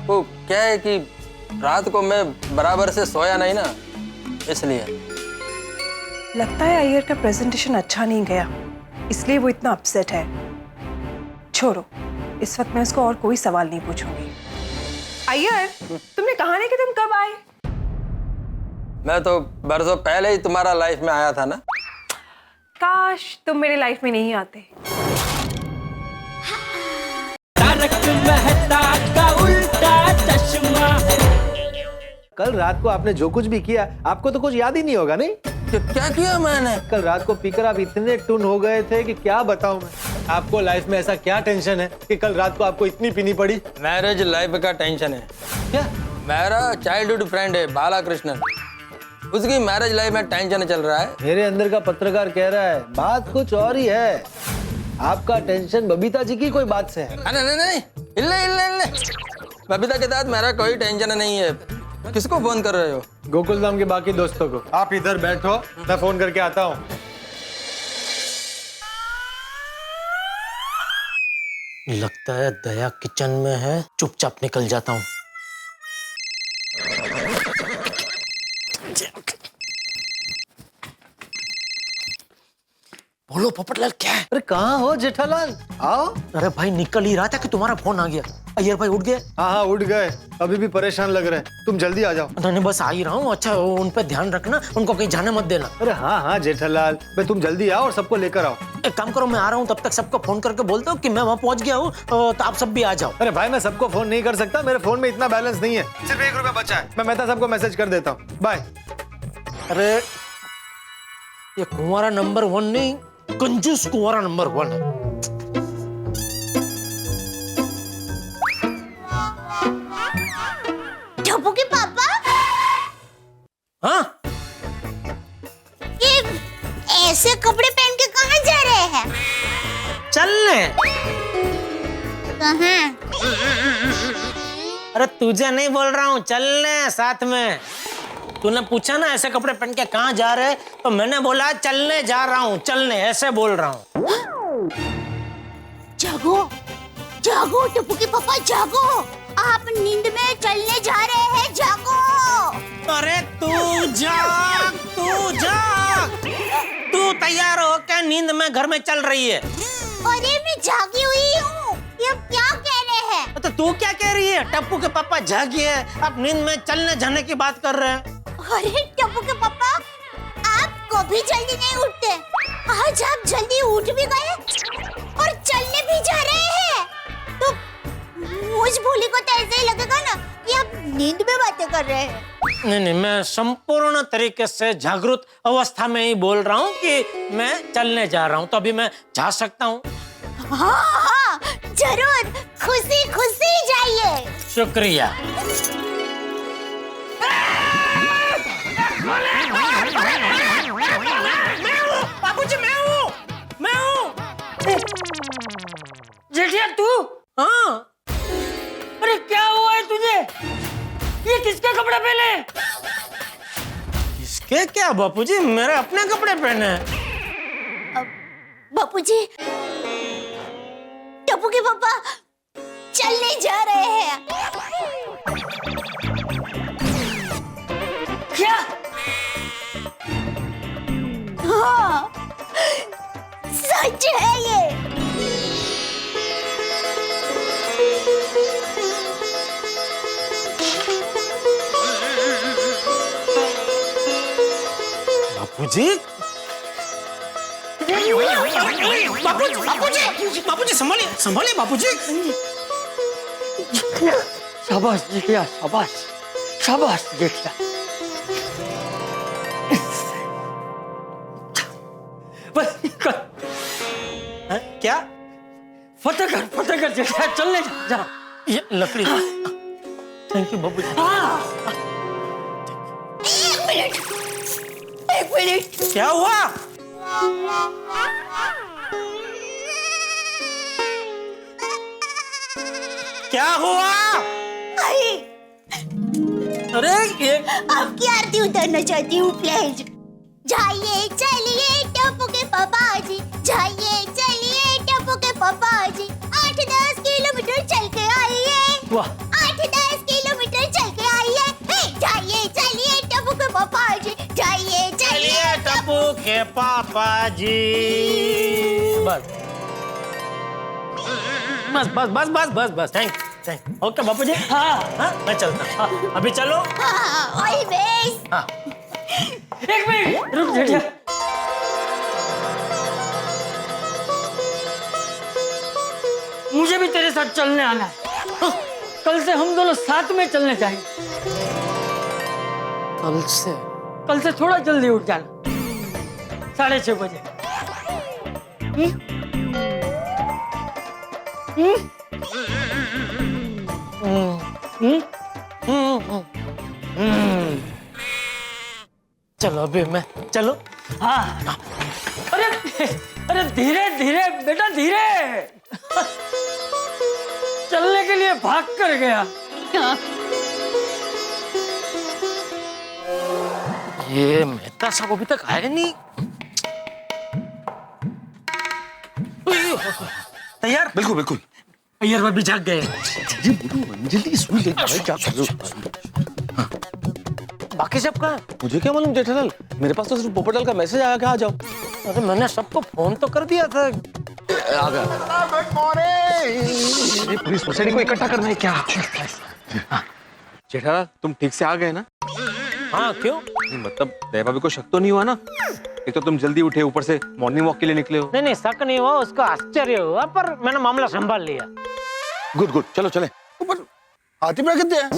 वो क्या है कि रात को मैं बराबर से सोया नहीं ना, इसलिए। लगता है अय्यर का प्रेजेंटेशन अच्छा नहीं गया, इसलिए वो इतना अपसेट है। छोड़ो, इस वक्त मैं उसको और कोई सवाल नहीं पूछूंगी। अय्यर, तुमने कहा नहीं कि तुम कब आए? मैं तो बरसों पहले ही तुम्हारा लाइफ में आया था ना। काश तुम मेरे लाइफ में नहीं आते। तारक मेहता का उल्टा चश्मा। कल रात को आपने जो कुछ भी किया, आपको तो कुछ याद ही नहीं होगा, नहीं? क्या किया मैंने? कल रात को पीकर आप इतने टुन हो गए थे कि क्या बताऊं मैं। आपको लाइफ में ऐसा क्या टेंशन है कि कल रात को आपको इतनी पीनी पड़ी? मैरिज लाइफ का टेंशन है। क्या? मेरा चाइल्डहुड फ्रेंड है बाला कृष्णन, उसकी मैरिज लाइफ में टेंशन चल रहा है। मेरे अंदर का पत्रकार कह रहा है बात कुछ और ही है। आपका टेंशन बबीता जी की कोई बात से है? नहीं नहीं नहीं, इल्ले बबीता के साथ मेरा कोई टेंशन नहीं है। किसको फोन कर रहे हो? गोकुल धाम के बाकी दोस्तों को। आप इधर बैठो, मैं फोन करके आता हूँ। लगता है दया किचन में है, चुपचाप निकल जाता हूँ। बोलो पोपटलाल, क्या है? अरे कहाँ हो जेठालाल? आओ। अरे भाई निकल ही रहा था कि तुम्हारा फोन आ गया। अय्यर भाई उठ गए? हाँ उठ गए, अभी भी परेशान लग रहे हैं। तुम जल्दी आ जाओ। नहीं बस आ ही रहा हूँ। अच्छा उन पे ध्यान रखना, उनको कहीं जाने मत देना। अरे हाँ जेठालाल, मैं तुम जल्दी आओ और सबको लेकर आओ। एक काम करो, मैं आ रहा हूँ, तब तक सबको फोन करके बोल दो कि मैं वहाँ पहुँच गया हूँ, तो आप सब भी आ जाओ। अरे भाई मैं सबको फोन नहीं कर सकता, मेरे फोन में इतना बैलेंस नहीं है, सिर्फ 1 रुपया बचा है। मैं मेहता सबको मैसेज कर देता हूँ, बाय। अरे ये कुंवारा नंबर 1 नहीं, कंजूस कुंवारा नंबर 1 है। टप्पू के पापा, हाँ ये ऐसे कपड़े पहन के कहाँ जा रहे हैं? चलने। कहाँ? अरे तुझे नहीं बोल रहा हूँ, चलने साथ में। तूने पूछा ना ऐसे कपड़े पहन के कहाँ जा रहे, तो मैंने बोला चलने जा रहा हूँ, चलने ऐसे बोल रहा हूँ। जागो, जागो टप्पू के पापा, जागो। आप नींद में चलने जा रहे हैं, जागो। अरे तू जाग, तू जाग। तू तैयार हो क्या? नींद में घर में चल रही है। अरे मैं जागी हुई हूँ, ये क्या कह रहे हैं? तो तू क्या कह रही है? टप्पू के पापा जागिए, आप नींद में चलने जाने की बात कर रहे हैं। अरे टप्पू के पापा, आप कभी जल्दी नहीं उठते। आज आप जल्दी उठ भी गए और चलने भी जा रहे हैं, तो मुझ भोली को तो ऐसे ही लगेगा ना कि आप नींद में बातें कर रहे हैं। नहीं, मैं संपूर्ण तरीके से जागृत अवस्था में ही बोल रहा हूँ कि मैं चलने जा रहा हूँ, तो अभी मैं जा सकता हूँ। हाँ, जरूर, खुशी खुशी जाइए। शुक्रिया। बाबूजी मैं हूँ। जेठिया तू? हाँ। अरे क्या हुआ है तुझे? ये किसके कपड़े पहने? किसके क्या बापूजी? मेरे अपने कपड़े पहने हैं। बापूजी, टप्पू के पापा चलने जा रहे हैं। क्या? हाँ, सच है ये। बापूजी? बापूजी संभालिए बापूजी। शाबाश जेठिया, शाबाश जेठिया। क्या? फतेह कर जेठिया, चलने जा। ये लकड़ी। थैंक यू बापूजी। एक मिनट। क्या हुआ? क्या हुआ? अरे ये आपकी आरती उतारना चाहती हूँ प्लीज। जाइए चलिए टप्पू के पापा जी, जाइए चलिए टप्पू के पापा जी, 8-10 किलोमीटर चल के आइए। वाह। 8-10 टप्पू के पापा जी। बस बस बस बस बस बस बस थैंक ओके बापू जी। हाँ मैं चलता। हाँ, अभी चलो। ऑलवेज। हाँ एक मिनट रुक जा। मुझे भी तेरे साथ चलने आना है। हाँ, कल से हम दोनों साथ में चलने जाएंगे। कल से थोड़ा जल्दी उठ जाना, 6:30 बजे। चलो अभी मैं चलो। हाँ अरे अरे धीरे धीरे बेटा धीरे। चलने के लिए भाग कर गया। ये मेहता साहब अभी तक आए नहीं। तैयार? बिल्कुल बिल्कुल। अय्यर भाभी जाग गए। अंजलि सुन ले भाई, क्या कर रहे हो? बाकी सब कहाँ? मुझे क्या मालूम जेठालाल, मेरे पास तो सिर्फ पोपटलाल का मैसेज आया कि आ जाओ। अरे मैंने सबको फोन तो कर दिया था। आ गया। ये पुलिस सोसाइटी को इकट्ठा करना है क्या? जेठालाल तुम ठीक से आ गए ना? हाँ क्यों? नहीं, मतलब दया भाभी को शक तो नहीं हुआ ना? एक तो तुम जल्दी उठे, ऊपर से मॉर्निंग वॉक के लिए निकले हो। नहीं शक नहीं हुआ, उसको आश्चर्य हुआ, पर मैंने मामला संभाल लिया। गुड गुड, चलो चले। ऊपर हाथी पे कितने हैं?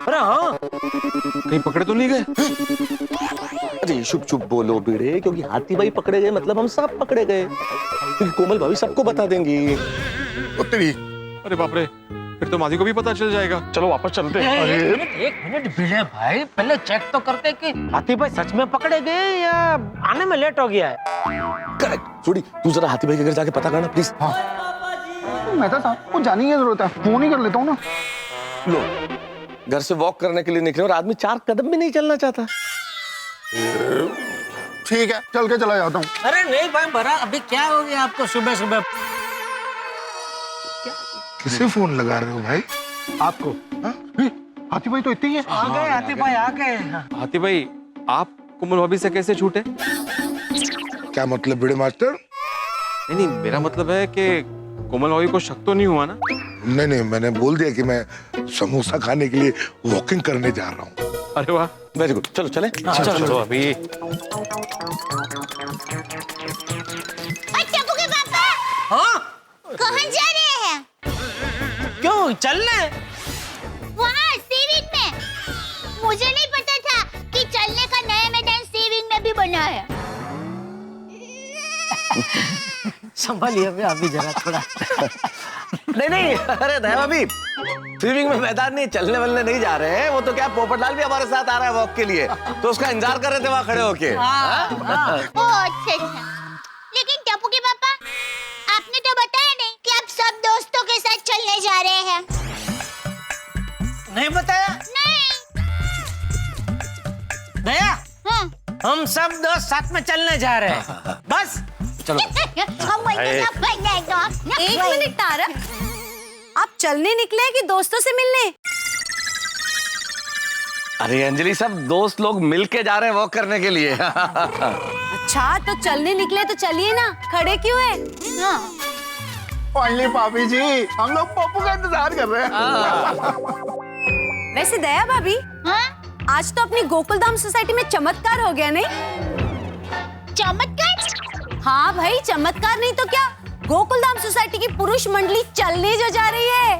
अरे हाँ कहीं पकड़े तो नहीं गए? अरे चुप चुप बोलो बीड़े, क्योंकि हाथी भाई पकड़े गए मतलब हम सब पकड़े गए, क्योंकि कोमल भाभी सबको बता देंगी। उत्तरी। अरे बाप रे, फिर तो माधी को भी पता चल जाएगा। चलो वापस चलते हैं। एक मिनट विजय भाई, पहले चेक तो करते कि हाथी भाई सच में पकड़े गए या आने में लेट हो गया है। करेक्ट। छोड़ी, तू जरा हाथी भाई के घर जाके पता करना प्लीज। मेहता साहब को जाने की जरूरत है, फोन ही कर लेता हूँ ना। लो, घर से वॉक करने के लिए निकले और आदमी 4 कदम भी नहीं चलना चाहता। ठीक है, चल के चला जाता हूँ। अरे नहीं भाई बड़ा, अभी क्या हो गया आपको सुबह सुबह? किसे फोन लगा रहे हो भाई? आपको। हाँ? हाथी भाई तो इतने ही है। आ गए हाथी भाई, आ गए। हाथी भाई, आप कोमल भाभी से कैसे छूटे? क्या मतलब बिड़े मास्टर? नहीं, मेरा मतलब है कि कोमल भाभी को शक तो नहीं हुआ ना? नहीं, मैंने बोल दिया कि मैं समोसा खाने के लिए वॉकिंग करने जा रहा हूँ। अरे वाह, वेरी गुड। चलो चले। चलो अभी। टप्पू के पापा हाँ कहाँ जा रहे हैं? क्यों चलने? वहाँ सीविंग में। मुझे नहीं पता था कि चलने का नया मैदान सीविंग में भी बना है। संभालिए अभी जरा थोड़ा। नहीं, अरे दया भाभी, स्विमिंग में मैदान नहीं, चलने वलने नहीं जा रहे हैं। वो तो क्या, पोपटलाल भी हमारे साथ आ रहा है वॉक के लिए, तो उसका इंतजार कर रहे थे वहाँ खड़े होके। ओह अच्छा। लेकिन टप्पू के पापा, आपने तो बताया नहीं कि आप सब दोस्तों के साथ चलने जा रहे हैं। नहीं बताया? नहीं। दया, हाँ। हम सब दोस्त साथ में चलने जा रहे हैं। बस एक मिनट तारा, आप चलने निकले हैं कि दोस्तों से मिलने? अरे अंजलि, सब दोस्त लोग मिलके जा रहे हैं वॉक करने के लिए। अच्छा तो चलने निकले तो चलिए ना, खड़े क्यों है? फाइनली भाभी जी, हम लोग पप्पू का इंतजार कर रहे हैं। वैसे दया भाभी, हाँ? आज तो अपनी गोकुलधाम सोसाइटी में चमत्कार हो गया नहीं? चमत्कार? हाँ भाई, चमत्कार नहीं तो क्या, गोकुलधाम सोसाइटी की पुरुष मंडली चलने जो जा रही है।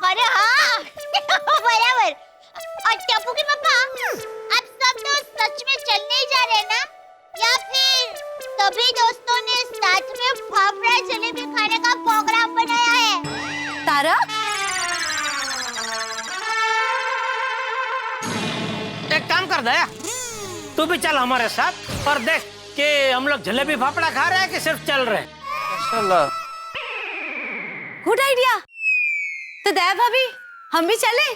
अरे हाँ बराबर। और टप्पू के पापा, आप सब दोस्त सच में चलने ही जा रहे हैं ना, या फिर सभी दोस्तों ने साथ में फाफड़ा जलेबी खाने का प्रोग्राम बनाया है? तारा, एक काम कर दया, तू भी चल हमारे साथ और देख कि हम लोग जलेबी फाफड़ा खा रहे हैं कि सिर्फ चल रहे हैं। Good idea. तो दया भाभी, हम भी चले?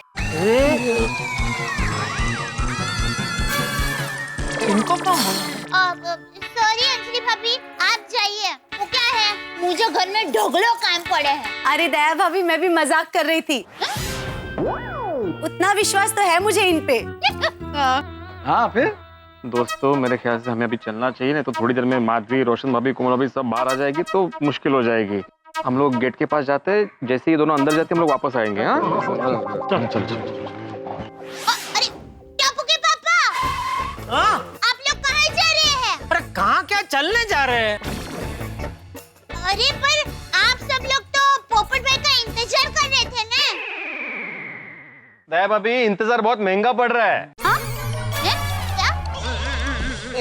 इनको तो सॉरी अंजलि भाभी, आप जाइए। वो क्या है, मुझे घर में ढोगलो काम पड़े हैं। अरे दया भाभी, मैं भी मजाक कर रही थी। उतना विश्वास तो है मुझे इन पे। हाँ फिर दोस्तों मेरे ख्याल से हमें अभी चलना चाहिए, नहीं तो थोड़ी देर में माधवी, रोशन भाभी, कोमल भाभी सब बाहर आ जाएगी तो मुश्किल हो जाएगी। हम लोग गेट के पास जाते हैं, जैसे ही दोनों अंदर जाते हम लोग वापस आएंगे। हाँ चल चल चल। अरे टप्पू के पापा, हाँ? आप लोग कहाँ जा रहे हैं? अरे कहाँ क्या, चलने जा रहे हैं। अरे पर आप सब लोग तो पोपट भाई का इंतजार कर रहे थे ना? दया भाभी, इंतजार बहुत महंगा पड़ रहा है। हाँ? क्या?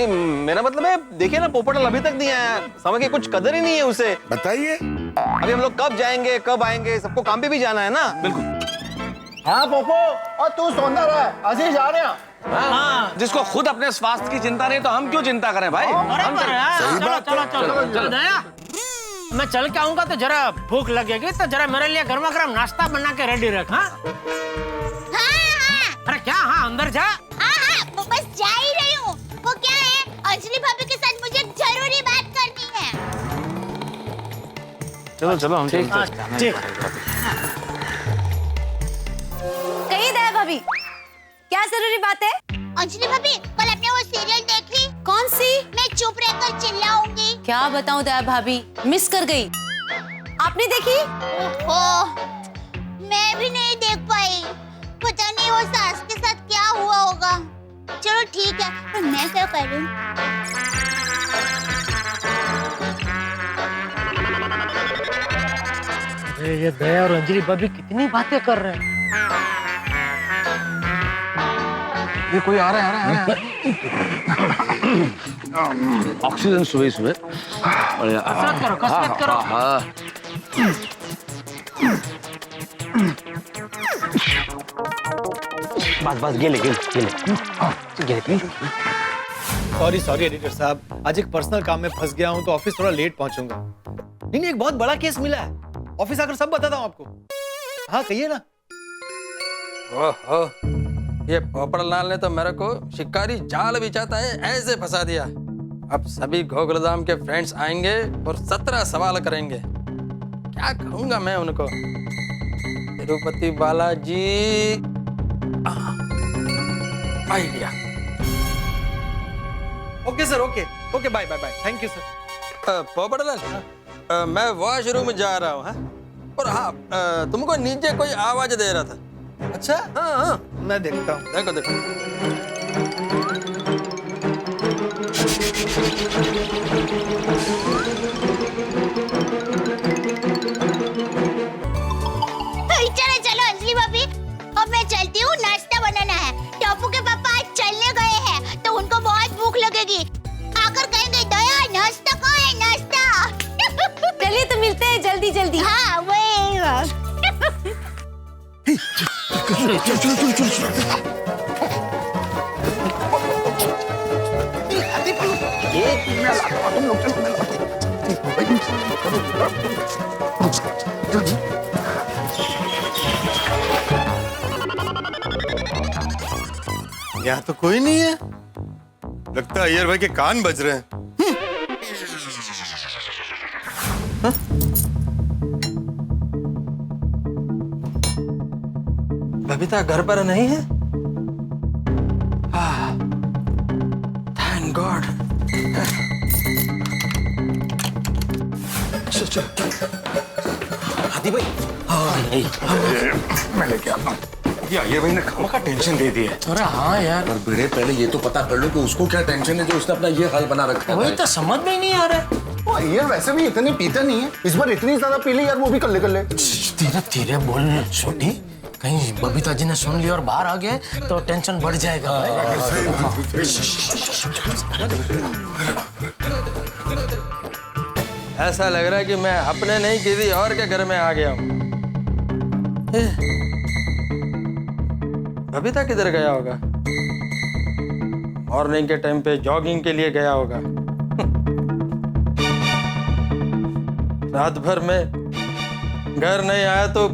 मेरा मतलब है, देखिए ना, पोपटलाल अभी तक नहीं आया। समय की कुछ कदर ही नहीं है उसे। बताइए। अभी हम लोग कब जाएंगे, कब आएंगे, सबको काम पे भी जाना है ना। बिल्कुल। हाँ पोपो, और तू सोंदा रहा, असी जा रहे हैं। हाँ। जिसको खुद अपने स्वास्थ्य की चिंता नहीं तो हम क्यों चिंता करें भाई। अरे हम पर यार, सही चलो बात चलो है। चलो चलो दया, मैं चल के आऊंगा तो जरा भूख लगेगी, तो जरा मेरे लिए गर्मा गर्म नाश्ता बना के रेडी रख। हाँ हाँ। अरे क्या, हाँ अंदर जा। हाँ, वो बस जा ही रही हूँ। वो क्या है, अंजलि भाभी के साथ मुझे जरूरी बात करनी है। चलो चलो हम ठीक। कही दया भाभी, क्या जरूरी बात है? अंजलि भाभी, कल आपने वो सीरियल देखी? कौन सी? मैं चुप रहकर चिल्लाऊंगी। क्या बताऊं दया भाभी, मिस कर गई। आपने देखी? ओह, मैं भी नहीं देख पाई। पता नहीं वो सास के साथ क्या हुआ होगा। चलो ठीक है, पर मैं क्या करूं? अरे ये दया और अंजलि भाभी कितनी बातें कर रहे हैं। ये कोई आ रहा है। ऑक्सीजन सुबह सुबह। कसरत करो, कसरत करो। बस गेले। सॉरी एडिटर साहब, आज एक पर्सनल काम में फंस गया हूँ तो ऑफिस थोड़ा लेट पहुंचूंगा। नहीं, एक बहुत बड़ा केस मिला है, ऑफिस आकर सब बताता हूँ आपको। हाँ कहिए ना। ओहो, ये पोपटलाल ने तो मेरे को शिकारी जाल बिछाता है ऐसे फंसा दिया। अब सभी गोकुलधाम के फ्रेंड्स आएंगे और 17 सवाल करेंगे। क्या कहूंगा मैं उनको? Tirupati Balaji, idea. Okay sir, okay bye thank you sir. Popatlal, मैं वॉशरूम जा रहा हूँ। हाँ? और हाँ, तुमको नीचे कोई आवाज दे रहा था। अच्छा, हाँ, मैं देखता हूँ। देखो। चलो अंजलि भाभी, अब मैं चलती हूँ, नाश्ता बनाना है। टप्पू के पापा आज चलने गए हैं तो उनको बहुत भूख लगेगी। आकर कहेंगे, दया नाश्ता कहाँ है, नाश्ता। चलिए तो मिलते हैं जल्दी जल्दी। हाँ वही। यहाँ तो कोई नहीं है, लगता है अय्यर भाई के कान बज रहे हैं। बबीता घर पर नहीं है? Thank God. हाथी भाई, मैं लेके आता हूँ। ये अय्यर भाई ने खामा का टेंशन दे दिया है। अरे हाँ यार, पर भिड़े पहले ये तो पता कर लो कि उसको क्या टेंशन है जो उसने अपना ये हाल बना रखा है। वही तो समझ में ही नहीं आ रहा है। वो अय्यर वैसे भी इतने पीता नहीं है, इस बार इतनी ज्यादा पी ली यार, वो भी कर ले। धीरे धीरे बोल छोटी, कहीं बबीता जी ने सुन लिया और बाहर आ गए तो टेंशन बढ़ जाएगा। ऐसा लग रहा है कि मैं अपने नहीं किसी और के घर में आ गया हूँ। बबीता किधर गया होगा? मॉर्निंग के टाइम पे जॉगिंग के लिए गया होगा। रात भर में घर नहीं आया तो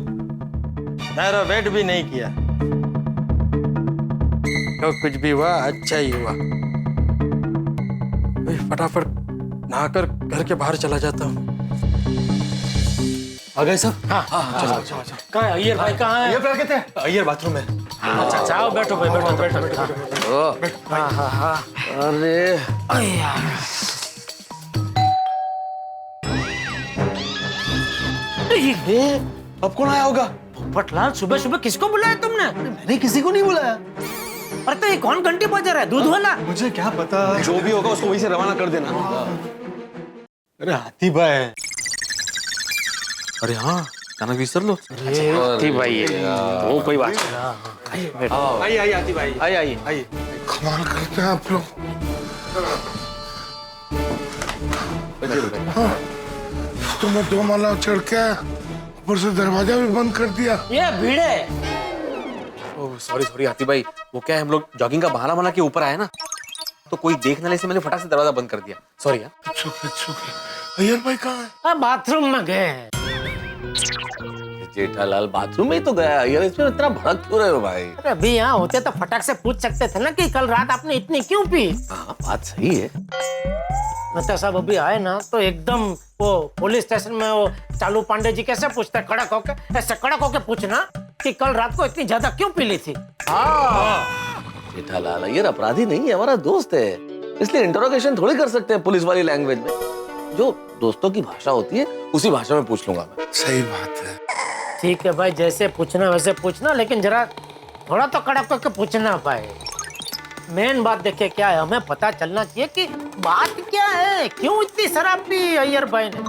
मेरा वेट भी नहीं किया। तो कुछ भी हुआ अच्छा ही हुआ। फटाफट नहाकर घर के बाहर चला जाता हूँ। आ गए सब? कहाँ है अय्यर भाई, कहाँ है? अय्यर भाई कहते हैं अय्यर बाथरूम में। अच्छा अच्छा, आओ बैठो भाई, बैठो। अरे अब कौन आया होगा? पोपटलाल, सुबह सुबह किसको बुलाया तुमने? मैंने किसी को नहीं बुलाया। अरे तो ये कौन घंटी बजा रहा है, दूध वाला? मुझे क्या पता। जो भी होगा उसको वहीं से रवाना कर देना। अरे हाथी भाई। अरे हाँ, गाना विसर लो। ठीक भाई है, वो कोई बात आइए आइए हाथी भाई, आइए आइए। कमाल करते हैं आप लोग। हाँ, तो मैं 2 माला चढ़ के ऊपर से दरवाजा भी बंद कर दिया। ये भीड़े। सॉरी सॉरी हाथी भाई, वो क्या है, हम लोग जॉगिंग का बहाना बना के ऊपर आए ना, तो कोई देख न ले से मैंने फटाक से दरवाजा बंद कर दिया। सॉरी यार। अय्यर भाई कहाँ है? बाथरूम में गए हैं। जेठालाल बाथरूम में ही तो गया यार, इसमें इतना भड़क क्यों रहे हो भाई? अरे अभी यहाँ होते तो फटाक से पूछ सकते थे ना कि कल रात आपने इतनी क्यों पी। हाँ बात सही है। मतलब साहब अभी आए ना तो एकदम वो पुलिस स्टेशन में वो चालू पांडे जी कैसे पूछते हैं, कड़क होके, ऐसे कड़क होके पूछना कि कल रात को इतनी ज्यादा क्यों पी ली थी। जेठालाल अय्यर अपराधी नहीं है, हमारा दोस्त है, इसलिए इंटरोगेशन थोड़ी कर सकते हैं पुलिस वाली लैंग्वेज में। जो दोस्तों की भाषा होती है उसी भाषा में पूछ लूंगा मैं। सही बात है। ठीक है भाई, जैसे पूछना वैसे पूछना, लेकिन जरा थोड़ा तो कड़क होके पूछना भाई। मेन बात देखिए क्या है, हमें पता चलना चाहिए कि बात क्या है, क्यों इतनी शराब पी अय्यर भाई ने।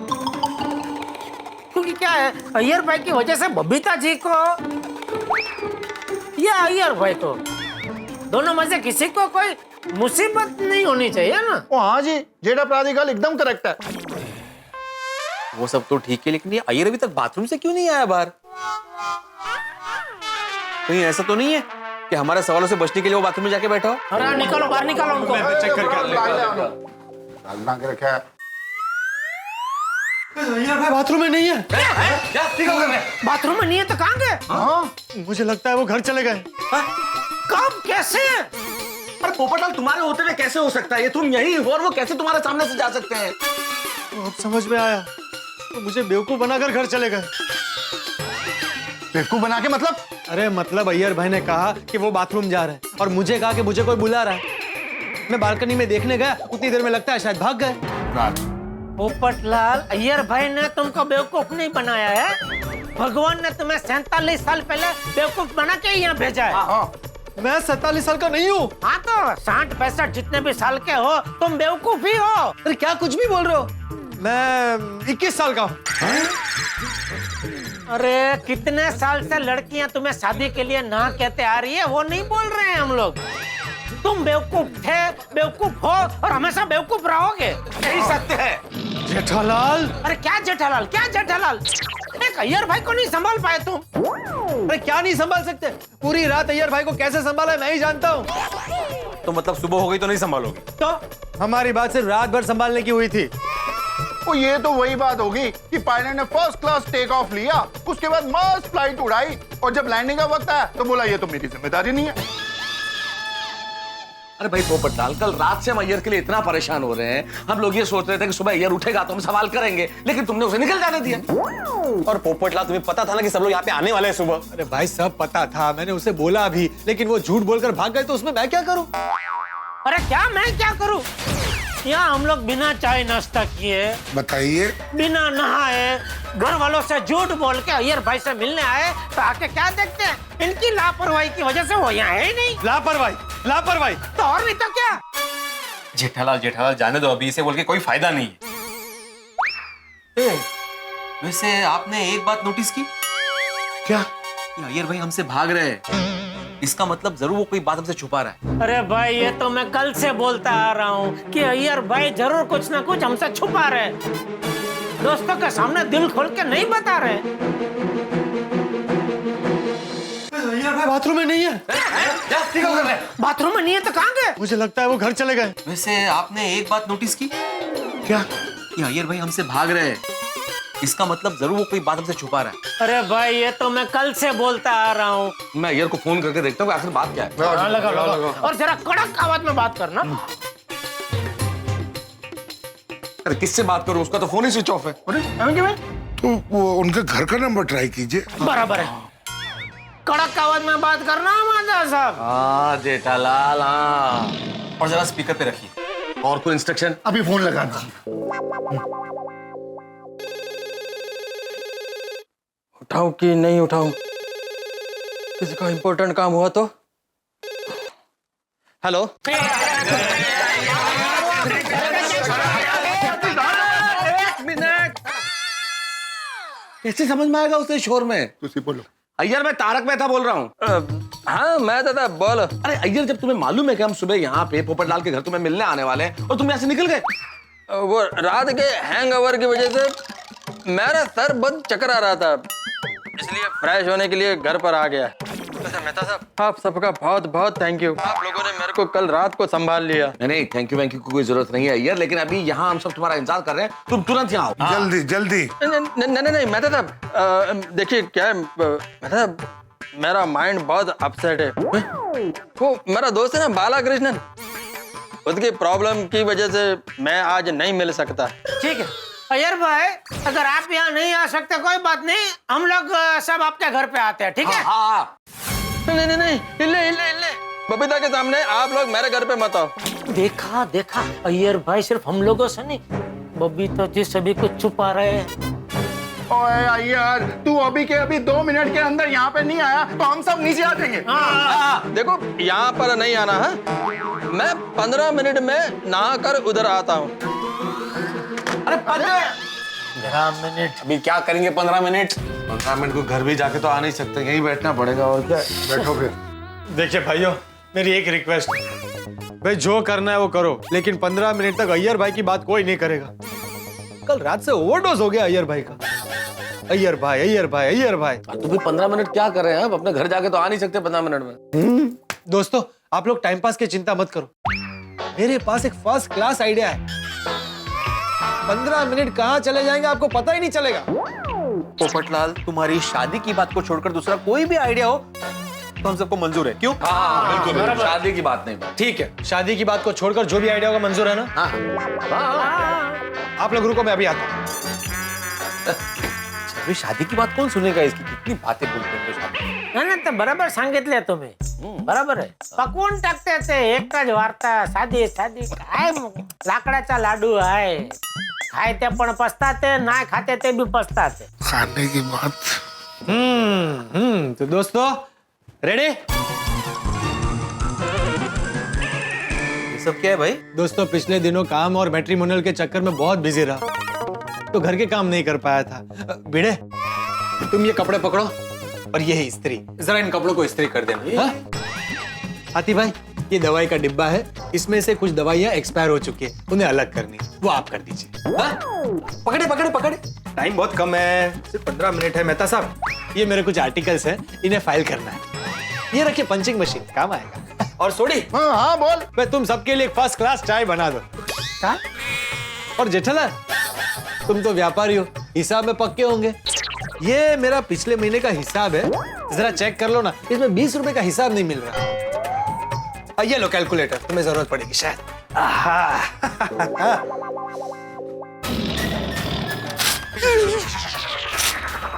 क्योंकि क्या है, अय्यर भाई की वजह से बबीता जी को या अय्यर भाई को, दोनों में से किसी को कोई मुसीबत नहीं होनी चाहिए ना। ओ हाँ जी, जेठ अपराधी गल एकदम करेक्ट है। वो सब तो ठीक है, लेकिन ये अय्यर अभी तक बाथरूम से क्यों नहीं आया बाहर? कहीं ऐसा तो नहीं है कि हमारे सवालों से बचने के लिए वो बाथरूम में जाके बैठा हो? अरे निकालो बाहर, निकालो उनको। चेक करके बना के रखा है। अय्यर भाई बाथरूम में नहीं है। बाथरूम में नहीं है तो कहाँ गए? हाँ, मुझे लगता है वो घर चले गए। कब, कैसे? अरे पोपटलाल, तुम्हारे होते हुए कैसे हो सकता है? ये तुम यही हो और वो कैसे तुम्हारे सामने से जा सकते हैं? तो अब समझ में आया, तो मुझे बेवकूफ बनाकर घर चले गए। बेवकूफ बना के मतलब? अरे मतलब अय्यर भाई ने कहा कि वो बाथरूम जा रहे हैं और मुझे कहा कि मुझे कोई बुला रहा है। मैं बालकनी में देखने गया, उतनी देर में लगता है शायद भाग गए। पोपटलाल, अय्यर भाई ने तुमको बेवकूफ नहीं बनाया है, भगवान ने तुम्हें 47 साल पहले बेवकूफ बना के यहाँ भेजा है। मैं 47 साल का नहीं हूँ। हाँ तो 60-65 जितने भी साल के हो तुम बेवकूफ ही हो। अरे क्या कुछ भी बोल रहे हो? मैं 21 साल का हूँ। अरे कितने साल से लड़कियां तुम्हें शादी के लिए ना कहते आ रही है, वो नहीं बोल रहे हैं हम लोग। तुम बेवकूफ थे, बेवकूफ हो और हमेशा बेवकूफ रहोगे, यही सत्य है। जेठालाल। अरे क्या जेठालाल, क्या जेठालाल? एक अय्यर भाई को नहीं संभाल पाए तुम? अरे क्या नहीं संभाल सकते? पूरी रात अय्यर भाई को कैसे संभाला है मैं ही जानता हूँ। तो मतलब सुबह हो गई तो नहीं संभालोगे? तो हमारी बात सिर्फ रात भर संभालने की हुई थी। वो ये तो वही बात होगी कि पायलट ने फर्स्ट क्लास टेक ऑफ लिया, उसके बाद मस्त फ्लाइट उड़ाई और जब लैंडिंग का वक्त आया तो बोला ये तो मेरी जिम्मेदारी नहीं है। अरे भाई पोपटलाल, कल रात से हम अय्यर के लिए इतना परेशान हो रहे हैं, हम लोग ये सोच रहे थे कि सुबह अय्यर उठेगा तो हम सवाल करेंगे, लेकिन तुमने उसे निकल जाने दिया। और पोपटलाल, तुम्हें पता था ना कि सब लोग यहाँ पे आने वाले हैं सुबह? अरे भाई सब पता था, मैंने उसे बोला भी, लेकिन वो झूठ बोलकर भाग गए तो उसमें मैं क्या करूं? अरे क्या मैं क्या करूं? यहाँ हम लोग बिना चाय नाश्ता किए, बताइए, बिना नहाए, घर वालों से झूठ बोल के अय्यर भाई से मिलने आए तो आके क्या देखते हैं? इनकी लापरवाही की वजह से वो यहाँ है ही नहीं। लापरवाही, लापरवाही तो और भी तो क्या? जेठालाल जेठालाल, जाने दो, अभी इसे बोल के कोई फायदा नहीं है। वैसे आपने एक बात नोटिस की क्या? अय्यर भाई हमसे भाग रहे हैं, इसका मतलब जरूर वो कोई बात हमसे छुपा रहा है। अरे भाई ये तो मैं कल से बोलता आ रहा हूँ कि अय्यर भाई जरूर कुछ ना कुछ हमसे छुपा रहे, दोस्तों के सामने दिल खोल के नहीं बता रहे। अय्यर भाई बाथरूम में नहीं है। बाथरूम में नहीं है तो कहाँ गए? मुझे लगता है वो घर चले गए। वैसे आपने एक बात नोटिस की क्या? कि अय्यर भाई हमसे भाग रहे हैं, इसका मतलब जरूर वो कोई बात हमसे छुपा रहा है। अरे भाई ये तो मैं कल से बोलता आ रहा हूँ। मैं अय्यर को फोन करके देखता हूँ आखिर बात क्या है। हाँ, लगाओ। और जरा कड़क आवाज में बात करना। अरे किससे बात करूं, उसका तो फोन ही स्विच ऑफ है। अरे तो वो उनके घर का नंबर ट्राई कीजिए। बराबर है, कड़क आवाज में बात करना माता साहब। हाँ जेठालाल, हाँ। और जरा स्पीकर पे रखिए। और कोई इंस्ट्रक्शन? अभी फोन लगा दीजिए। उठाऊं कि नहीं उठाऊं? किसी का इंपॉर्टेंट काम हुआ तो? हेलो। कैसे समझ में आएगा उसे शोर में? तुसी बोलो। अय्यर, मैं तारक मेहता बोल रहा हूँ। हाँ मैं दादा बोल। अरे अय्यर, जब तुम्हें मालूम है कि हम सुबह यहाँ पे पोपटलाल के घर तुम्हें मिलने आने वाले हैं और तुम यहाँ से निकल गए। वो रात के हैंगओवर की वजह से मेरा सर बहुत चक्कर आ रहा था, इसलिए फ्रेश होने के लिए घर पर आ गया। वैसे मेहता साहब, आप सबका बहुत बहुत थैंक यू। आप लोगों ने मेरे को कल रात को संभाल लिया। नहीं, थैंक यू की कोई जरूरत नहीं है अय्यर, लेकिन अभी यहाँ हम सब तुम्हारा इंतजार कर रहे हैं, तुम तुरंत यहाँ आओ। जल्दी जल्दी। नहीं मेहता साहब, देखिए क्या है मेहता साहब, मेरा माइंड बहुत अपसेट है। वो मेरा दोस्त है ना बालाकृष्णन, उसकी प्रॉब्लम की वजह से मैं आज नहीं मिल सकता। ठीक है अय्यर भाई, अगर आप यहाँ नहीं आ सकते कोई बात नहीं, हम लोग सब आपके घर पे आते हैं, ठीक है? हाँ। नहीं, इल्ले बबीता के सामने आप लोग मेरे घर पे मत आओ। देखा अय्यर भाई सिर्फ हम लोगों से नहीं, बबीता जी सभी कुछ छुपा रहे हैं। ओए यार, तू अभी के अभी 2 मिनट के अंदर यहाँ पे नहीं आया तो हम सब नीचे आ जाएंगे। देखो यहाँ पर नहीं आना है, मैं 15 मिनट में नहा कर उधर आता हूँ। अरे 15 मिनट? अभी क्या करेंगे 15 मिनट? 15 मिनट को घर भी जाके तो आ नहीं सकते, यहीं बैठना पड़ेगा। और क्या, बैठो फिर। देखिए भाइयों, मेरी एक रिक्वेस्ट, भाई जो करना है वो करो, लेकिन 15 मिनट तक अय्यर भाई की बात कोई नहीं करेगा। कल रात से ओवरडोज हो गया अय्यर भाई का। अय्यर भाई। तुम भी 15 मिनट क्या कर रहे हैं? अपने घर जाके तो आ नहीं सकते 15 मिनट में। दोस्तों, आप लोग टाइम पास की चिंता मत करो, मेरे पास एक फर्स्ट क्लास आइडिया है। 15 मिनट कहाँ चले जाएंगे आपको पता ही नहीं चलेगा। पोपटलाल, तुम्हारी शादी की बात को छोड़कर दूसरा कोई भी आइडिया हो तो हम सबको मंजूर है, क्यों? हाँ, बिल्कुल। शादी की बात नहीं। ठीक है, शादी की बात को छोड़कर जो भी आइडिया होगा मंजूर है ना? आप लोग रुको, मैं अभी आता हूँ। अभी शादी की बात कौन सुनेगा? इसकी कितनी बातें बोलते हैं तो शादी। ना तर बरोबर सांगितले तुम्ही, बरोबर आहे। पकवून टाकते ते एकच वार्ता, साधी काय लाकडाचा लाडू आहे, खायते पण पस्ताते, नाही खाते ते भी पस्ताते। खाने की बात। तो दोस्तों रेडी? ये सब क्या है भाई? दोस्तों, पिछले दिनों काम और मैट्रिमोनियल के चक्कर में बहुत बिजी रहा, तो घर के काम नहीं कर पाया था। भिड़े, तुम ये कपड़े पकड़ो और ये है इस्त्री, जरा इन कपड़ों को इस्त्री कर देना। हाँ? हाथी भाई, ये दवाई का डिब्बा है, इसमें से कुछ दवाइयाँ एक्सपायर हो चुकी है, उन्हें अलग करनी, वो आप कर दीजिए। हाँ? पकड़े। टाइम बहुत कम है, सिर्फ 15 मिनट है। मेहता साहब, ये मेरे कुछ आर्टिकल्स हैं, इन्हें फाइल करना है। ये रखिए पंचिंग मशीन, काम आएगा। और सोडी, हाँ बोल। मैं तुम सबके लिए फर्स्ट क्लास चाय बना दो। और जेठालाल, तुम तो व्यापारी हो, हिसाब में पक्के होंगे। ये मेरा पिछले महीने का हिसाब है, जरा चेक कर लो ना, इसमें 20 रुपए का हिसाब नहीं मिल रहा। ये लो कैलकुलेटर, तुम्हें जरूरत पड़ेगी शायद।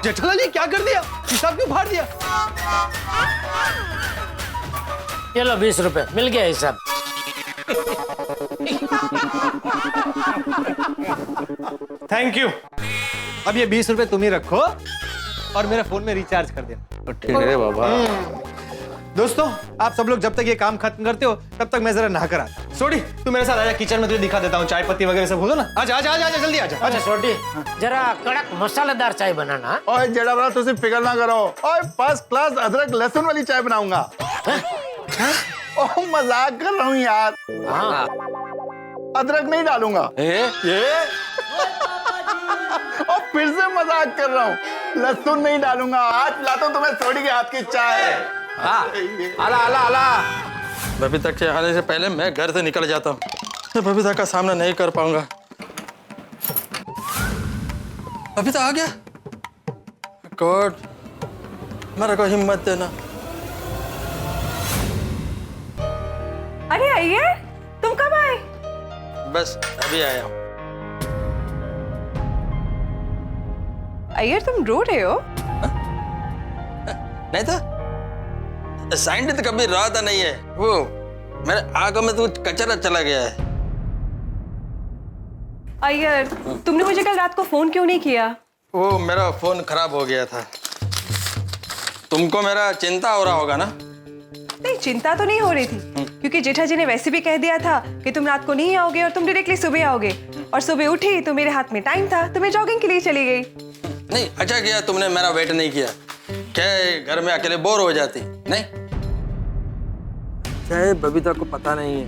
जेठालाल, ये क्या कर दिया? हिसाब क्यों फाड़ दिया? ये लो 20 रुपए, मिल गया हिसाब। Thank you. अब ये 20 रुपए तुम ही रखो और मेरे फोन में रिचार्ज कर देना। ठीक है बाबा। दोस्तों, आप सब लोग जब तक ये काम खत्म करते हो तब तक मैं जरा नहाकर आता हूं। सोडी, तू मेरे साथ आजा, किचन में तुझे दिखा देता हूँ, चाय पत्ती वगैरह सब हो ना। आजा जल्दी आजा। अच्छा छोटी, जरा कड़क मसालेदार चाय बनाना। ओए जेड़ा बड़ा, तुझे फिक्र ना करो। ओए फर्स्ट क्लास अदरक लहसुन वाली चाय बनाऊंगा। ओह मजाक कर रहा हूँ यार। हाँ। अदरक नहीं डालूंगा। ये और फिर से मजाक कर रहा हूँ, लहसुन नहीं डालूंगा। आज लाता हूँ तुम्हें सोडी के हाथ की चाय। आला। बबीता के आने से पहले मैं घर से निकल जाता हूँ, मैं बबीता का सामना नहीं कर पाऊंगा। बबीता आ गया? गॉड, मेरे को हिम्मत देना। अरे अय्यर, तुम कब आए? बस अभी आया हूँ। अय्यर तुम रो रहे हो? नहीं तो साइंटिस्ट तो कभी रोता नहीं है। वो मेरे आंखों में तो कचरा चला गया है। अय्यर तुमने मुझे कल रात को फोन क्यों नहीं किया? वो मेरा फोन खराब हो गया था। तुमको मेरा चिंता हो रहा होगा ना? नहीं, चिंता तो नहीं हो रही थी, क्योंकि जेठा जी ने वैसे भी कह दिया था कि तुम रात को नहीं आओगे और तुम डायरेक्टली सुबह आओगे। और सुबह उठी तो मेरे हाथ में टाइम था, तो मैं जॉगिंग के लिए चली गई। नहीं, अच्छा किया तुमने मेरा वेट नहीं किया। क्या घर में अकेले बोर हो जाती? नहीं, चाहे बबीता को पता नहीं है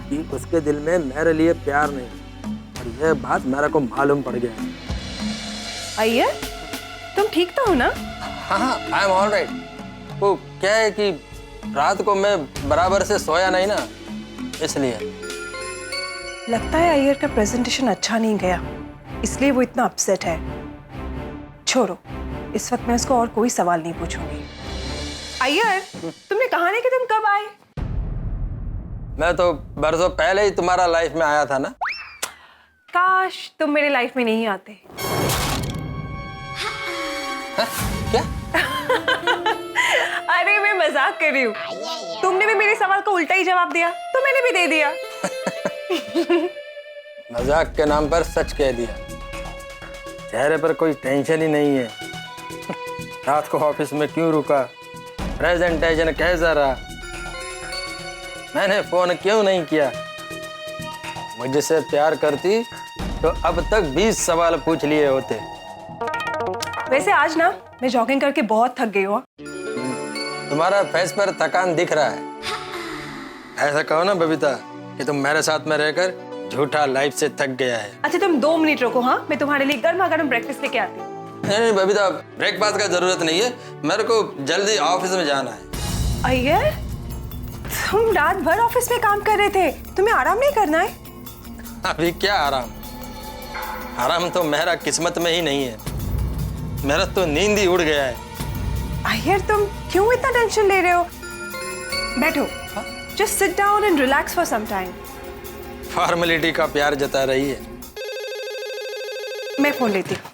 कि उसके दिल में मेरे लिए प्यार नहीं, और यह बात मेरे को मालूम पड़ गया। अय्यर तुम ठीक तो हो ना? हाँ, आई एम ऑल राइट। वो क्या है कि रात को मैं बराबर से सोया नहीं ना, इसलिए। लगता है अय्यर का प्रेजेंटेशन अच्छा नहीं गया, इसलिए वो इतना अपसेट है। छोड़ो, इस वक्त मैं उसको और कोई सवाल नहीं पूछूंगी। अय्यर तुमने कहा नहीं कि तुम कब आए? मैं तो बरसों पहले ही तुम्हारा लाइफ में आया था ना। काश तुम मेरे लाइफ में नहीं आते। क्या? अरे मैं मजाक कर रही हूँ। तुमने भी मेरे सवाल का उल्टा ही जवाब दिया, तो मैंने भी दे दिया। मजाक के नाम पर सच कह दिया। चेहरे पर कोई टेंशन ही नहीं है। रात को ऑफिस में क्यों रुका, प्रेजेंटेशन कैसा रहा, मैंने फोन क्यों नहीं किया। मुझसे प्यार करती तो अब तक 20 सवाल पूछ लिए होते। वैसे आज ना मैं जॉगिंग करके बहुत थक गई हूँ। तुम्हारा फेस पर थकान दिख रहा है। ऐसा कहो ना बबीता कि तुम मेरे साथ में रहकर झूठा लाइफ से थक गया है। अच्छा तुम 2 मिनट रुको, हाँ मैं तुम्हारे लिए गर्मा गर्म ब्रेकफास्ट लेके आती हूँ। नहीं बबीता, ब्रेकफास्ट का जरूरत नहीं है, मेरे को जल्दी ऑफिस में जाना है। अय्यर तुम रात भर ऑफिस में काम कर रहे थे, तुम्हें आराम नहीं करना है? अभी क्या आराम? आराम तो मेरा किस्मत में ही नहीं है। मेरा तो नींद ही उड़ गया है। अय्यर तुम क्यों इतना टेंशन ले रहे हो? बैठो, just sit down and relax for some time. Formality का प्यार जता रही है। मैं फोन लेती हूँ।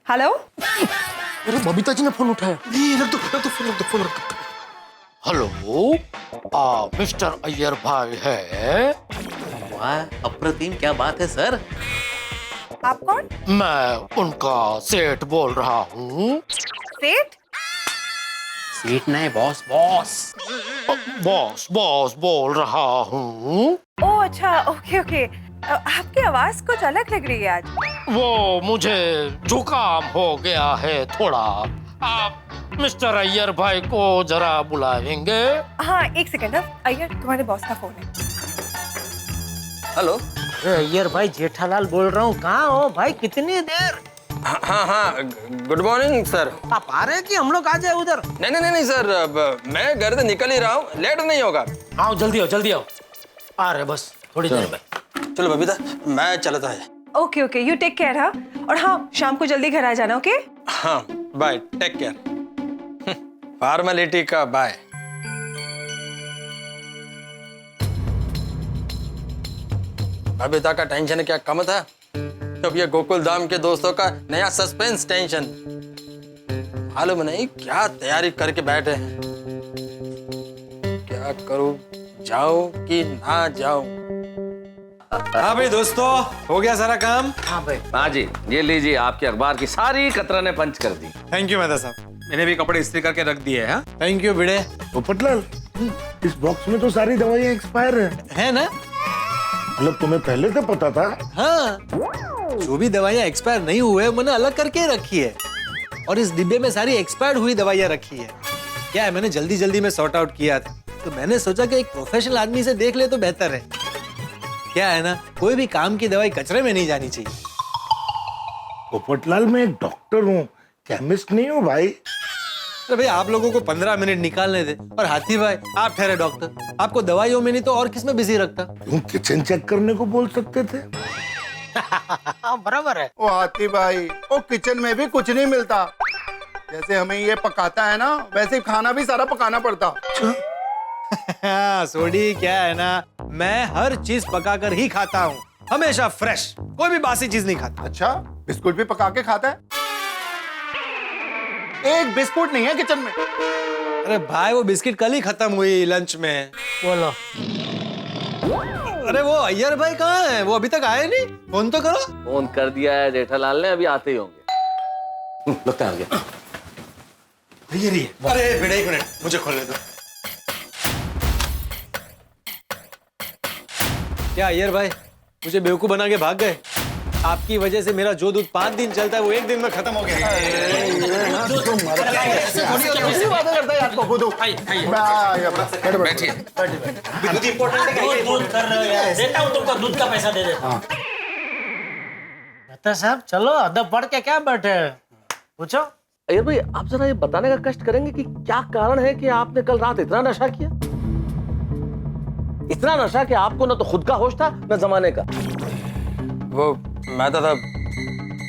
हेलो? अरे बबीता जी ने फोन उठाया। रख दो फोन रख दो। हेलो, मिस्टर अय्यर भाई है? वाह, अप्रतिम, क्या बात है सर। आप कौन? मैं उनका सेठ बोल रहा हूँ। सेठ? सीट नहीं, बॉस बॉस। बॉस बोल रहा हूँ। ओह अच्छा, ओके ओके। आपकी आवाज कुछ अलग लग रही है आज। वो मुझे जुकाम हो गया है थोड़ा। आप मिस्टर अय्यर भाई को जरा बुलाएंगे? हाँ एक सेकंड। अय्यर तुम्हारे बॉस का फोन है। हेलो। अरे अय्यर भाई, जेठालाल बोल रहा हूँ। कहाँ हो भाई, कितनी देर? हाँ, गुड मॉर्निंग सर। आप आ रहे हैं कि हम लोग आ जाए उधर? नहीं सर, मैं घर से निकल ही रहा हूँ, लेट नहीं होगा। आओ जल्दी आओ। आ रहे बस थोड़ी देर में। चलो बबीता, मैं चलता है। Okay okay, you take care. हाँ, और हाँ शाम को जल्दी घर आ जाना। ओके? हाँ बाय, टेक केयर। फॉर्मेलिटी का बाय। बबीता का टेंशन क्या कम था? तो ये गोकुल धाम के दोस्तों का नया सस्पेंस टेंशन। मालूम नहीं क्या तैयारी करके बैठे हैं। क्या करूं, जाऊं कि ना जाऊं? हाँ भाई दोस्तों, हो गया सारा काम? हाँ भाई। हाँ जी, ये लीजिए, आपके अखबार की सारी कतरने पंच कर दी। थैंक यू मेहता साहब। मैंने भी कपड़े इस्त्री करके रख दिए हैं। थैंक यू भिड़े। पोपटलाल, इस बॉक्स में तो सारी दवाइयाँ एक्सपायर है ना? मतलब तुम्हें पहले से पता था? हाँ, जो भी दवाइयाँ एक्सपायर नहीं हुए मैंने अलग करके रखी है, और इस डिब्बे में सारी एक्सपायर्ड हुई दवाइयाँ रखी है। क्या है, मैंने जल्दी में सॉर्ट आउट किया था, तो मैंने सोचा कि एक प्रोफेशनल आदमी से देख ले तो बेहतर है। क्या है ना, कोई भी काम की दवाई कचरे में नहीं जानी चाहिए। पोपटलाल, मैं एक डॉक्टर हूँ, केमिस्ट नहीं हूँ भाई। अरे भाई, आप लोगों को 15 मिनट निकालने दे। और हाथी भाई, आप ठहरे डॉक्टर, आपको दवाइयों में नहीं तो और किस में बिजी रखता? तुम किचन चेक करने को बोल सकते थे। बराबर है। ओ हाथी भाई, ओ किचन में भी कुछ नहीं मिलता। जैसे हमें ये पकाता है ना, वैसे खाना भी सारा पकाना पड़ता। हाँ, सोडी, क्या है ना, मैं हर चीज पकाकर ही खाता हूँ। हमेशा फ्रेश, कोई भी बासी चीज नहीं खाता। अच्छा, बिस्कुट भी पका के खाता है? एक बिस्कुट नहीं है किचन में। अरे भाई वो बिस्किट कल ही खत्म हुई लंच में। बोलो। अरे वो अय्यर भाई कहाँ है? वो अभी तक आए नहीं, फोन तो करो। फोन कर दिया है जेठालाल ने, अभी आते ही होंगे। लगता है आ गया। अय्यर ही है। अरे बेटा एक मिनट, मुझे खोलने दो। क्या अय्यर भाई मुझे बेवकूफ बना के भाग गए? आपकी वजह से मेरा जो दूध 5 दिन चलता है वो 1 दिन में खत्म हो गया। बैठिए। देता हूँ तुमको, दूध का पैसा दे देता हूँ। मेहता साहब चलो, अदब पढ़ के क्या बैठे हैं? पूछो। अय्यर भाई आप जरा ये बताने का कष्ट करेंगे कि क्या कारण है कि आपने कल रात इतना नशा किया? इतना नशा कि आपको ना तो खुद का होश था ना जमाने का। वो मैं तो था,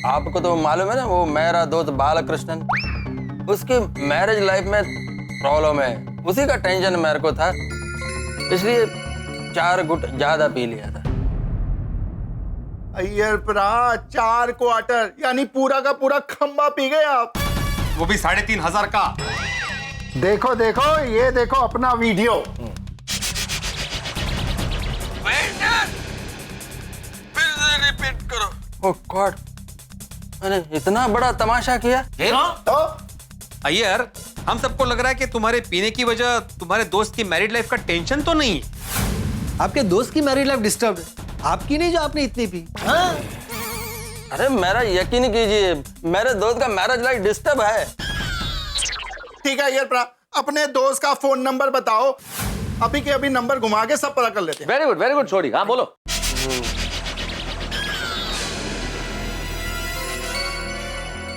आपको तो मालूम है ना, वो मेरा दोस्त बालकृष्णन, उसके मैरिज लाइफ में प्रॉब्लम है, उसी का टेंशन मेरे को था, इसलिए 4 घुट ज्यादा पी लिया था। अय्यर प्रा 4 क्वार्टर यानी पूरा का पूरा खंबा पी गए आप। वो भी 3,500 का। देखो देखो, ये देखो अपना वीडियो। फिर से रिपीट करो। ओह गॉड, मैंने इतना बड़ा तमाशा किया। तो अय्यर, हम सबको लग रहा है कि तुम्हारे पीने की वजह तुम्हारे दोस्त की मैरिड लाइफ का टेंशन तो नहीं है। आपके दोस्त की मैरिड लाइफ डिस्टर्ब है, आपकी नहीं जो आपने इतनी पी। हाँ? अरे मेरा यकीन कीजिए, मेरे दोस्त का मैरिज लाइफ डिस्टर्ब है। ठीक है अय्यर प्रा, अपने दोस्त का फोन नंबर बताओ, अभी के अभी नंबर घुमा के सब पता कर लेते हैं। वेरी गुड छोड़ी। हाँ बोलो।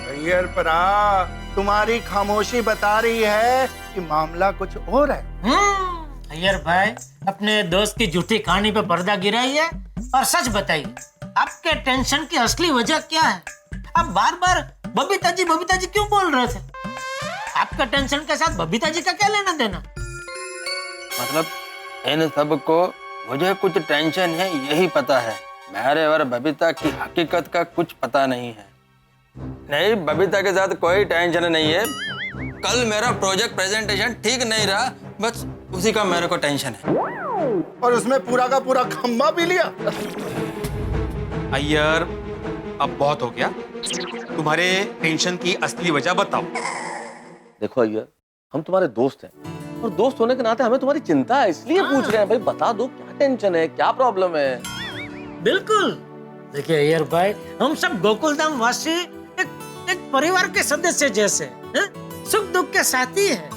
अय्यर प्रा, तुम्हारी खामोशी बता रही है कि मामला कुछ और है। अय्यर भाई अपने दोस्त की झूठी कहानी पे पर्दा गिराइए और सच बताइए, आपके टेंशन की असली वजह क्या है? आप बार बार बबीता जी क्यों बोल रहे थे? आपका टेंशन के साथ बबीता जी का क्या लेना देना? मतलब इन सब को मुझे कुछ टेंशन है यही पता है, मेरे और बबीता की हकीकत का कुछ पता नहीं है। नहीं, बबीता के साथ कोई टेंशन नहीं है, कल मेरा प्रोजेक्ट प्रेजेंटेशन ठीक नहीं रहा, बस उसी का मेरे को टेंशन है। और उसमें पूरा का पूरा खंबा पी लिया। अय्यर अब बहुत हो गया, तुम्हारे टेंशन की असली वजह बताओ। देखो अय्यर, हम तुम्हारे दोस्त हैं और दोस्त होने के नाते हमें तुम्हारी चिंता है, इसलिए पूछ रहे हैं। भाई बता दो, क्या टेंशन है, क्या प्रॉब्लम है? बिल्कुल। देखिए अय्यर भाई, हम सब गोकुलधाम वासी एक परिवार के सदस्य जैसे हैं? सुख दुख के साथी हैं।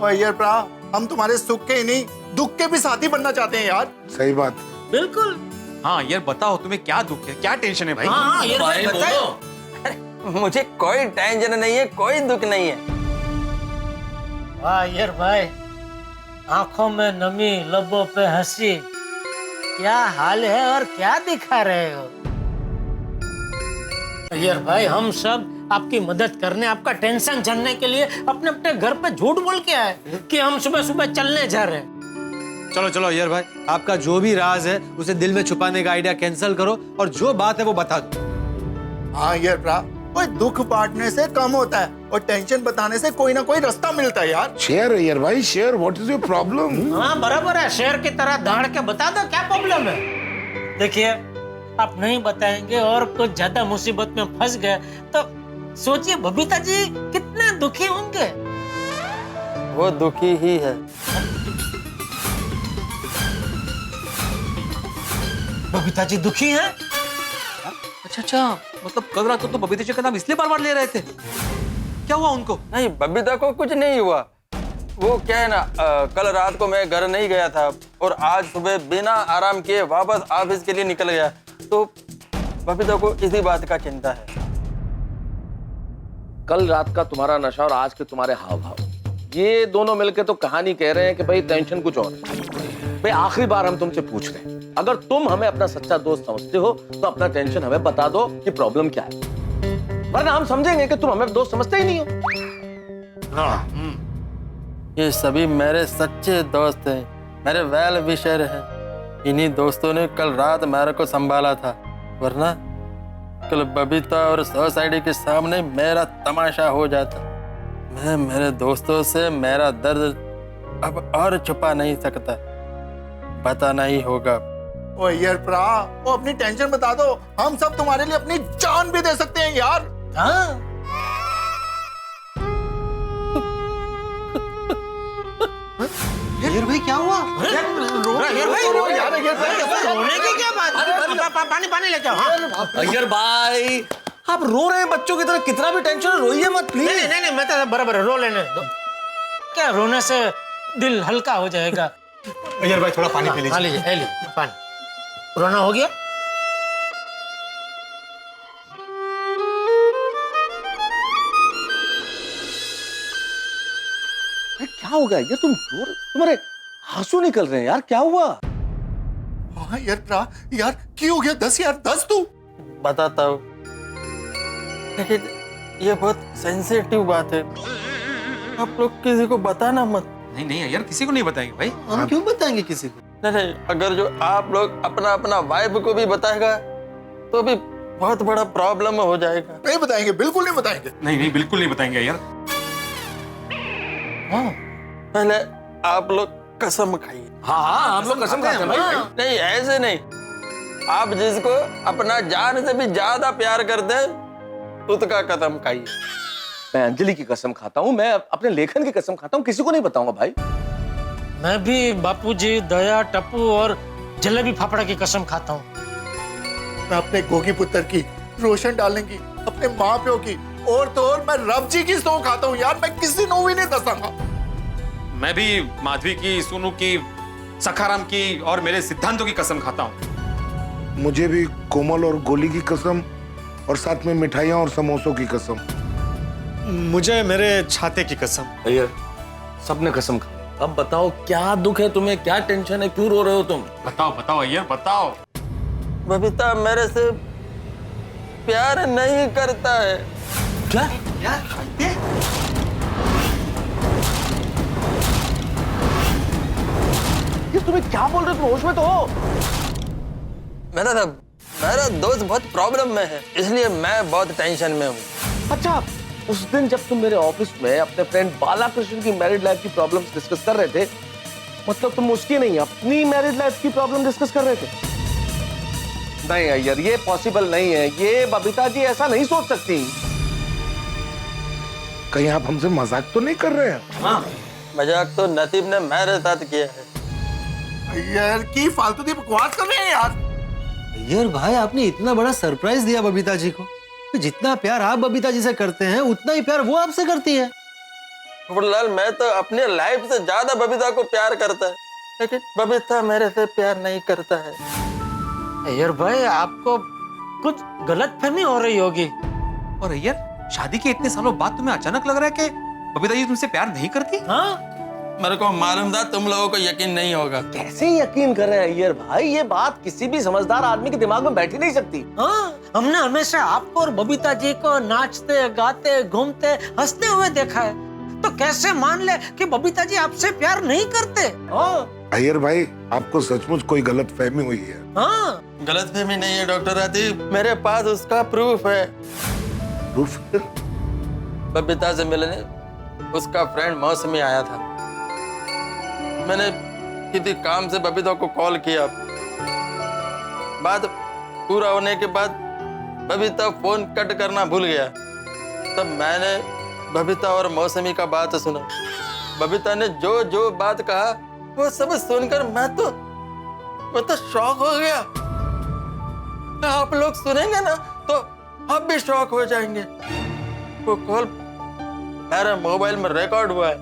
अय्यर प्रा, हम तुम्हारे सुख के ही नहीं दुख के भी साथी बनना चाहते हैं यार। सही बात। बिल्कुल। हाँ यार बताओ, तुम्हें क्या दुख है, क्या टेंशन है भाई? हाँ अय्यर भाई बताओ। मुझे कोई टेंशन नहीं है, कोई दुख नहीं है। वाह अय्यर भाई, आंखों में नमी, लबों पे हंसी, क्या हाल है और क्या दिखा रहे हो? अय्यर भाई हम सब आपकी मदद करने, आपका टेंशन झेलने के लिए अपने अपने घर पे झूठ बोल के आए कि हम सुबह सुबह चलने जा रहे हैं। चलो अय्यर भाई, आपका जो भी राज है उसे दिल में छुपाने का आइडिया कैंसिल करो और जो बात है वो बता दो। हाँ अय्यर प्रा, कोई दुख बांटने से कम होता है और टेंशन बताने से कोई ना कोई रास्ता मिलता है यार। शेयर अय्यर भाई, share. What is your problem? हाँ बराबर है, शेर की तरह दाड़ के बता दो क्या प्रॉब्लम है। देखिए, आप नहीं बताएंगे और कुछ ज्यादा मुसीबत में फंस गए तो सोचिए बबीता जी कितने दुखी होंगे। वो दुखी ही है। बबीता जी दुखी हैं? अच्छा, मतलब कल रात को तो बबीता जी का नाम इसलिए बार-बार ले रहे थे, क्या हुआ उनको? नहीं, बबीता को कुछ नहीं हुआ। वो क्या है ना, कल रात को मैं घर नहीं गया था और आज सुबह बिना आराम किए वापस ऑफिस के लिए निकल गया, तो बबीता को इसी बात का चिंता है। कल रात का तुम्हारा नशा और आज के तुम्हारे हाव भाव, ये दोनों मिलके तो कहानी कह रहे हैं कि भाई टेंशन कुछ और है। भाई आखिरी बार हम तुमसे पूछ रहे हैं, अगर तुम हमें अपना सच्चा दोस्त समझते हो तो अपना टेंशन हमें बता दो कि प्रॉब्लम क्या है, वरना हम समझेंगे कि तुम हमें दोस्त समझते ही नहीं हो। ये सभी मेरे सच्चे दोस्त हैं, मेरे वेल विशर हैं, इन्हीं दोस्तों ने कल रात मेरे को संभाला था, वरना कल बबीता और सोसाइटी के सामने मेरा तमाशा हो जाता। मैं मेरे दोस्तों से मेरा दर्द अब और छुपा नहीं सकता, बताना ही होगा। ओ यार प्रा, वो अपनी टेंशन बता दो, हम सब तुम्हारे लिए अपनी जान भी दे सकते हैं यार। हाँ अय्यर भाई क्या हुआ? रोने की क्या बात? पानी लेके आओ। हाँ? अय्यर भाई आप रो रहे हैं बच्चों की तरह, कितना भी टेंशन रोइए मत प्लीज। नहीं मैं तो बराबर रो लेने दो। क्या रोने से दिल हल्का हो जाएगा। अय्यर भाई थोड़ा पानी पी हाँ लीजिए पानी। रोना हो गया? क्या हो गया ये? तुम्हारे आंसू निकल रहे हैं यार, क्या हुआ? हाँ यार प्रा, यार क्यों हो गया? 10 यार 10 तू। बताता हूँ, लेकिन ये बहुत सेंसिटिव बात है, आप लोग किसी को बताना मत। नहीं यार, किसी को नहीं बताएंगे भाई। हम क्यों बताएंगे किसी को? नहीं, अगर जो आप लोग अपना वाइफ को भी बताएगा तो भी बहुत बड़ा प्रॉब्लम हो जाएगा। नहीं बताएंगे, बिल्कुल नहीं बताएंगे। नहीं बिल्कुल नहीं बताएंगे यार। पहले आप लोग कसम खाइए। हाँ हम लोग कसम खाते हैं भाई। नहीं ऐसे नहीं, आप जिसको अपना जान से भी ज्यादा प्यार करते हैं उसका कसम खाइए। मैं अंजलि की कसम खाता हूँ, मैं अपने लेखन की कसम खाता हूँ, किसी को नहीं बताऊंगा भाई। मैं भी बापूजी, दया, टप्पू और जलेबी फाफड़ा की कसम खाता हूँ। मैं अपने गोगी पुत्र की, रोशन डालने की, अपने माँ प्यो की, और तो और मैं रब जी की सौ खाता हूँ यार। मैं किसी को भी नहीं दसाऊंगा। मैं भी माधवी की, सोनू की, सखाराम की और मेरे सिद्धांतों की कसम खाता हूँ। मुझे भी कोमल और गोली की कसम, और साथ में मिठाइयाँ और समोसों की कसम। मुझे मेरे छाते की कसम। अय्यर सबने कसम खा। अब बताओ क्या दुख है तुम्हें, क्या टेंशन है, क्यों रो रहे हो तुम? बताओ अय्यर बताओ। बबीता मेरे से प्यार नहीं करता है। क्या? ये तुम्हें क्या बोल रहे हो? तुम होश में तो हो? मेरा दोस्त बहुत प्रॉब्लम में है, इसलिए मैं बहुत टेंशन में हूँ। अच्छा, उस दिन जब तुम मेरे ऑफिस में अपने फ्रेंड बालाकृष्ण की मैरिड लाइफ की प्रॉब्लम्स डिस्कस कर रहे थे, मतलब तुम उसकी नहीं अपनी मैरिड लाइफ की प्रॉब्लम डिस्कस कर रहे थे? नहीं अय्यर, ये पॉसिबल नहीं है। ये बबीता जी ऐसा नहीं सोच सकती। कहीं आप हमसे मजाक तो नहीं कर रहे हैं? हाँ, मजाक तो नसीब ने मेरे साथ किया है। यार की फालतू की बकवास कर रहे हैं यार। अय्यर भाई आपने इतना बड़ा सरप्राइज दिया बबीता जी को। जितना प्यार आप बबीता जी से करते हैं उतना ही प्यार वो आपसे करती है। फुटलाल, मैं तो अपने लाइफ से ज्यादा बबीता को प्यार करता है, लेकिन बबीता मेरे से प्यार नहीं करता है। अय्यर भाई आपको कुछ गलतफहमी हो रही होगी। और अय्यर, शादी के इतने सालों बाद तुम्हें अचानक लग रहा है कि बबीता जी तुमसे प्यार नहीं करती? हाँ मेरे को मालूम था तुम लोगों को यकीन नहीं होगा। कैसे यकीन कर रहे हैं अय्यर भाई? ये बात किसी भी समझदार आदमी के दिमाग में बैठ ही नहीं सकती। हाँ, हमने हमेशा आपको और बबीता जी को नाचते, गाते, घूमते, हंसते हुए देखा है, तो कैसे मान ले कि बबीता जी आपसे प्यार नहीं करते? अय्यर भाई आपको सचमुच कोई गलत फहमी हुई है। हाँ, गलतफहमी नहीं है डॉक्टर राजीव, मेरे पास उसका प्रूफ है। प्रूफ? बबीता से मिलने उसका फ्रेंड मौसमी आया था। मैंने किसी काम से बबीता को कॉल किया। बात पूरा होने के बाद बबीता फोन कट करना भूल गया। तब मैंने बबीता और मौसमी का बात सुना। बबीता ने जो जो बात कहा वो सब सुनकर मैं तो शॉक हो गया। आप लोग सुनेंगे ना तो आप भी शॉक हो जाएंगे। वो कॉल मेरे मोबाइल में रिकॉर्ड हुआ है,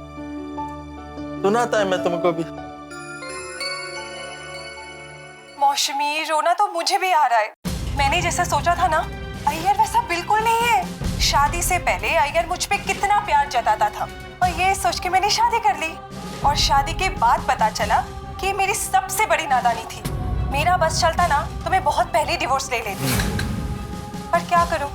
सुनाता है मैं तुमको भी। मौसमी, रोना तो मुझे भी आ रहा है। मैंने जैसा सोचा था ना, अय्यर वैसा बिल्कुल नहीं है। शादी से पहले अय्यर मुझ पे कितना प्यार जताता था, और ये सोच के मैंने शादी कर ली। और शादी के बाद पता चला कि मेरी सबसे बड़ी नादानी थी। मेरा बस चलता ना तो मैं बहुत पहले डिवोर्स ले लेती। पर क्या करूं,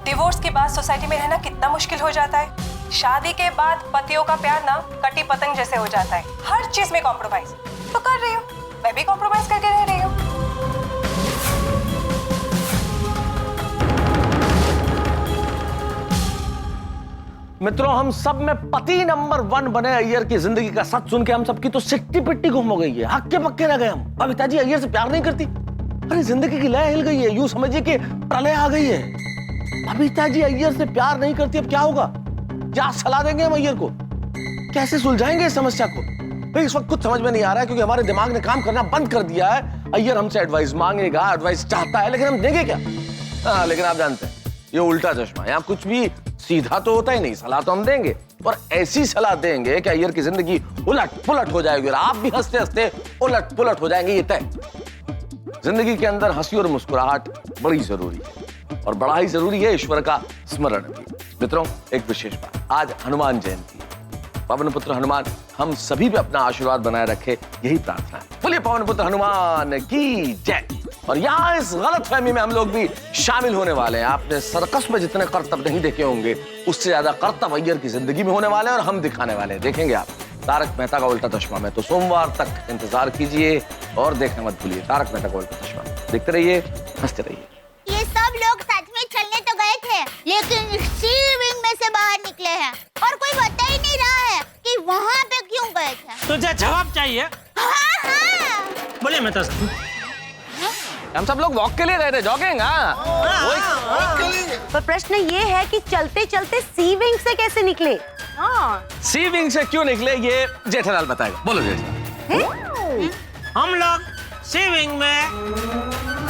डिवोर्स के बाद सोसाइटी में रहना कितना मुश्किल हो जाता है। शादी के बाद पतियों का प्यार ना कटी पतंग जैसे हो जाता है, हर चीज में कॉम्प्रोमाइज। तो कर रही हूँ, मैं भी कॉम्प्रोमाइज करके रह रही हूँ। मित्रों, हम सब में पति नंबर 1 बने अय्यर की जिंदगी का सच सुन के हम सबकी तो सिट्टी पिट्टी गुम हो गई है, हक्के पक्के रह गए हम। बबीता जी अय्यर से प्यार नहीं करती, अरे जिंदगी की लय हिल गई है, यूं समझिए कि प्रलय आ गई है। बबीता जी अय्यर से प्यार नहीं करती, अब क्या होगा? क्या सलाह देंगे हम अय्यर को? कैसे सुलझाएंगे इस समस्या को? भाई इस वक्त कुछ समझ में नहीं आ रहा है, क्योंकि हमारे दिमाग ने काम करना बंद कर दिया है। अय्यर हमसे एडवाइस मांगेगा, एडवाइस चाहता है, लेकिन हम देंगे क्या? हाँ, लेकिन आप जानते हैं ये उल्टा चश्मा, यहाँ कुछ भी सीधा तो होता ही नहीं। सलाह तो हम देंगे और ऐसी सलाह देंगे कि अय्यर की जिंदगी उलट पुलट हो जाएगी और आप भी हंसते हंसते उलट पुलट हो जाएंगे, ये तय। जिंदगी के अंदर हंसी और मुस्कुराहट बड़ी जरूरी है और बड़ा ही जरूरी है ईश्वर का स्मरण भी। मित्रों, एक विशेष बात, आज हनुमान जयंती है। पवन पुत्र हनुमान हम सभी पे अपना आशीर्वाद बनाए रखे, यही प्रार्थना है। बोलिए पवन पुत्र हनुमान की जय। और यहाँ इस गलतफहमी में हम लोग भी शामिल होने वाले हैं। आपने सर्कस में जितने करतब नहीं देखे होंगे, उससे ज्यादा करतब अय्यर की जिंदगी में होने वाले हैं और हम दिखाने वाले हैं। देखेंगे आप तारक मेहता का उल्टा चश्मा में। तो सोमवार तक इंतजार कीजिए और देखना मत भूलिए तारक मेहता का उल्टा चश्मा। देखते रहिए, हंसते रहिए। ये सब लोग साथ में चलने तो गए थे, लेकिन सी विंग में से बाहर निकले हैं और कोई बता ही नहीं रहा है कि वहाँ पे क्यों गए थे। तुझे जवाब चाहिए? हाँ हाँ। बोले मेहता साहब। हम सब लोग वॉक के लिए गए थे, जॉगिंग। पर प्रश्न ये है कि चलते चलते सी विंग से कैसे निकले? सी विंग से क्यों निकले ये जेठालाल बताएगा। बोलो जेठालाल। हम लोग सी विंग में